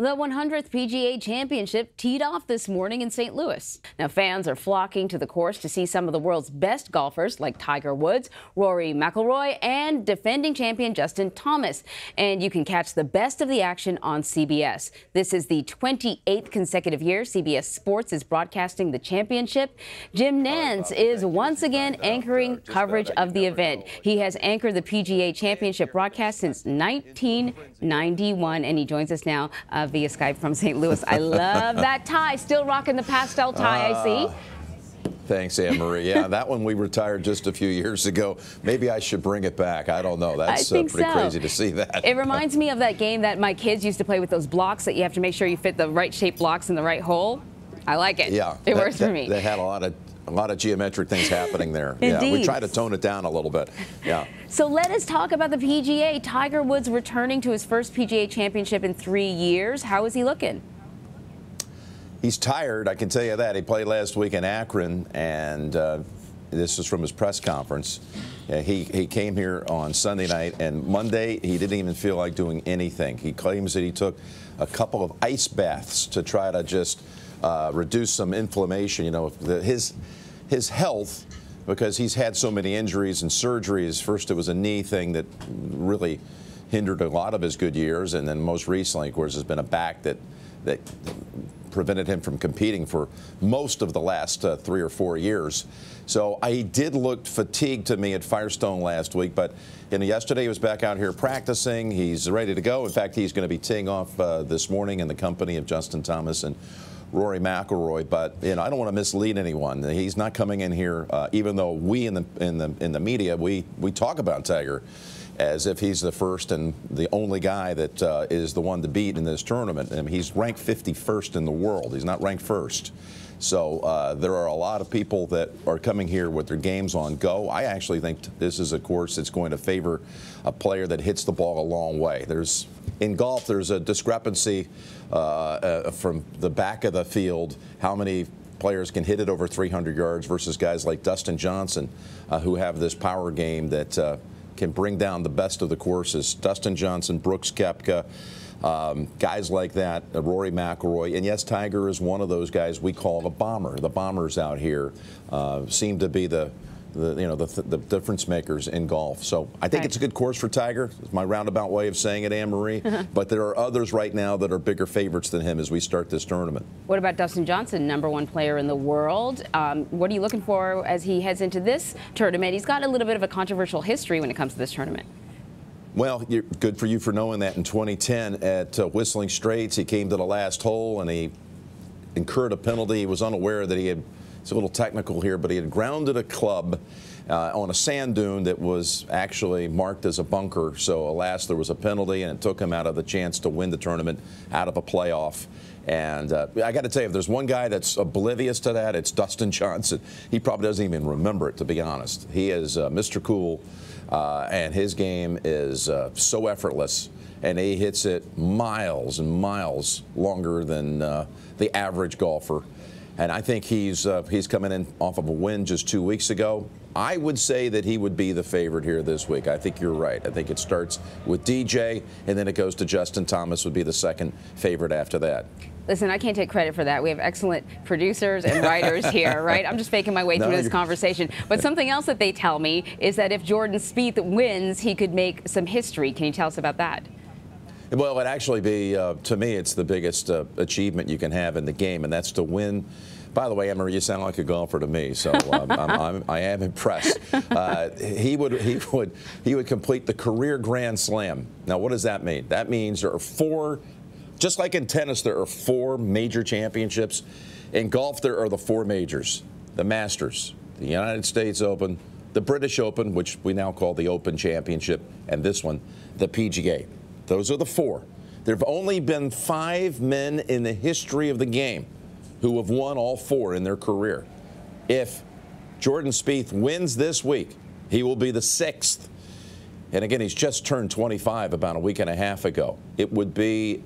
The 100th PGA Championship teed off this morning in St. Louis. Now, fans are flocking to the course to see some of the world's best golfers like Tiger Woods, Rory McIlroy, and defending champion Dustin Thomas. And you can catch the best of the action on CBS. This is the 28th consecutive year CBS Sports is broadcasting the championship. Jim Nantz is once again anchoring coverage of the event. He has anchored the PGA Championship broadcast since 1991, and he joins us now via Skype from St. Louis. I love that tie. Still rocking the pastel tie, I see. Thanks, Anne-Marie. Yeah, that one we retired just a few years ago. Maybe I should bring it back. I don't know. That's pretty crazy to see that. It reminds me of that game that my kids used to play with, those blocks that you have to make sure you fit the right shaped blocks in the right hole. I like it. Yeah. It works for me. They had a lot of geometric things happening there. Indeed. Yeah, we try to tone it down a little bit. Yeah. So let us talk about the PGA. Tiger Woods returning to his first PGA Championship in 3 years. How is he looking? He's tired, I can tell you that. He played last week in Akron, and this is from his press conference. He came here on Sunday night, and Monday he didn't even feel like doing anything. He claims that he took a couple of ice baths to try to just reduce some inflammation. You know, his health, because he's had so many injuries and surgeries. First, it was a knee thing that really hindered a lot of his good years, and then most recently, of course, has been a back that prevented him from competing for most of the last 3 or 4 years. So he did look fatigued to me at Firestone last week, but yesterday he was back out here practicing. He's ready to go. In fact, he's going to be teeing off this morning in the company of Dustin Thomas and Rory McIlroy, but I don't want to mislead anyone. He's not coming in here, even though we in the media we talk about Tiger as if he's the first and the only guy that is the one to beat in this tournament. And he's ranked 51st in the world. He's not ranked first. So there are a lot of people that are coming here with their games on go. I actually think this is a course that's going to favor a player that hits the ball a long way. In golf, there's a discrepancy from the back of the field, how many players can hit it over 300 yards versus guys like Dustin Johnson, who have this power game that can bring down the best of the courses. Dustin Johnson, Brooks Koepka, guys like that, Rory McIlroy, and yes, Tiger is one of those guys we call a bomber. The bombers out here seem to be the difference makers in golf. So I think it's a good course for Tiger. It's my roundabout way of saying it, Anne-Marie. But there are others right now that are bigger favorites than him as we start this tournament. What about Dustin Johnson, #1 player in the world? What are you looking for as he heads into this tournament? He's got a little bit of a controversial history when it comes to this tournament. Well, good for you for knowing that. In 2010 at Whistling Straits, he came to the last hole and he incurred a penalty. He was unaware that he had, it's a little technical here, but he had grounded a club on a sand dune that was actually marked as a bunker. So, alas, there was a penalty, and it took him out of the chance to win the tournament, out of a playoff. And I got to tell you, if there's one guy that's oblivious to that, it's Dustin Johnson. He probably doesn't even remember it, to be honest. He is Mr. Cool, and his game is so effortless, and he hits it miles and miles longer than the average golfer. And I think he's coming in off of a win just 2 weeks ago. I would say that he would be the favorite here this week. I think you're right. I think it starts with DJ, and then it goes to Justin Thomas would be the second favorite after that. Listen, I can't take credit for that. We have excellent producers and writers here, right? I'm just faking my way through this conversation. But something else that they tell me is that if Jordan Spieth wins, he could make some history. Can you tell us about that? Well, it'd actually be, to me, it's the biggest achievement you can have in the game, and that's to win. By the way, Emma, you sound like a golfer to me, so I am impressed. He would complete the career Grand Slam. Now, what does that mean? That means there are 4, just like in tennis, there are 4 major championships. In golf, there are the 4 majors: the Masters, the United States Open, the British Open, which we now call the Open Championship, and this one, the PGA. Those are the 4. There have only been 5 men in the history of the game who have won all 4 in their career. If Jordan Spieth wins this week, he will be the 6th. And again, he's just turned 25 about a week and a half ago. It would be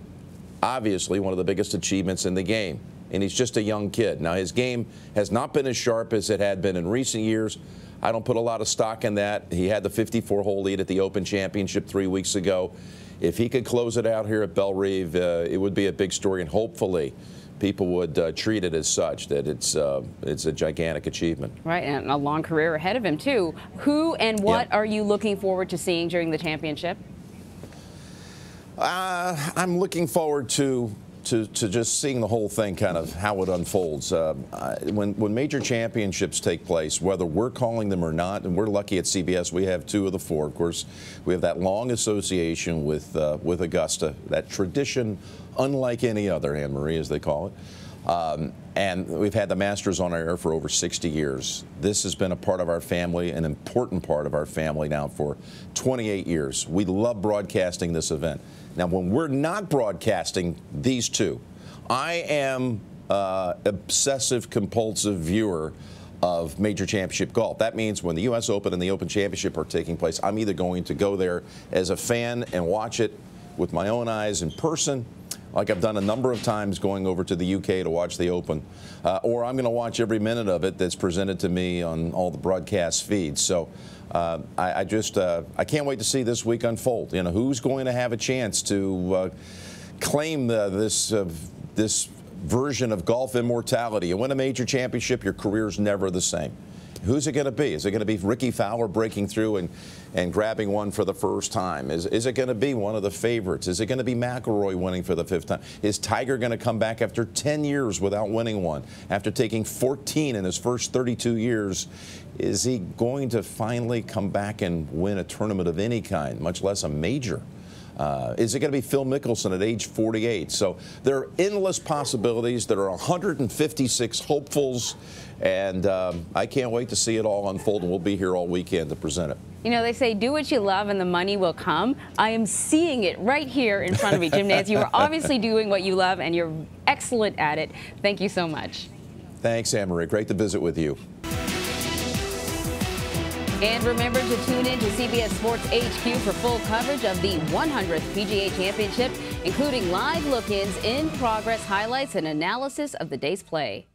obviously one of the biggest achievements in the game. And he's just a young kid. Now, his game has not been as sharp as it had been in recent years. I don't put a lot of stock in that. He had the 54-hole lead at the Open Championship 3 weeks ago. If he could close it out here at Bellerive, it would be a big story, and hopefully people would treat it as such, that it's a gigantic achievement. Right, and a long career ahead of him, too. Who and what are you looking forward to seeing during the championship? I'm looking forward to just seeing the whole thing, kind of how it unfolds. When major championships take place, whether we're calling them or not, and we're lucky at CBS, we have 2 of the 4. Of course, we have that long association with Augusta, that tradition unlike any other, Anne Marie, as they call it. And we've had the Masters on our air for over 60 years. This has been a part of our family, an important part of our family now for 28 years. We love broadcasting this event. Now, when we're not broadcasting these 2, I am obsessive compulsive viewer of major championship golf. That means when the U.S. Open and the Open Championship are taking place, I'm either going to go there as a fan and watch it with my own eyes in person, like I've done a number of times going over to the UK to watch the Open, or I'm going to watch every minute of it that's presented to me on all the broadcast feeds. So I can't wait to see this week unfold. You know, who's going to have a chance to claim this version of golf immortality? You win a major championship, your career's never the same. Who's it going to be? Is it going to be Ricky Fowler breaking through and grabbing one for the first time? Is it going to be one of the favorites? Is it going to be McIlroy winning for the 5th time? Is Tiger going to come back after 10 years without winning one? After taking 14 in his first 32 years, is he going to finally come back and win a tournament of any kind, much less a major? Is it going to be Phil Mickelson at age 48? So there are endless possibilities. There are 156 hopefuls, and I can't wait to see it all unfold, and we'll be here all weekend to present it. You know, they say do what you love and the money will come. I am seeing it right here in front of me, Jim Nantz. You are obviously doing what you love, and you're excellent at it. Thank you so much. Thanks, Anne Marie. Great to visit with you. And remember to tune in to CBS Sports HQ for full coverage of the 100th PGA Championship, including live look-ins, in-progress highlights, and analysis of the day's play.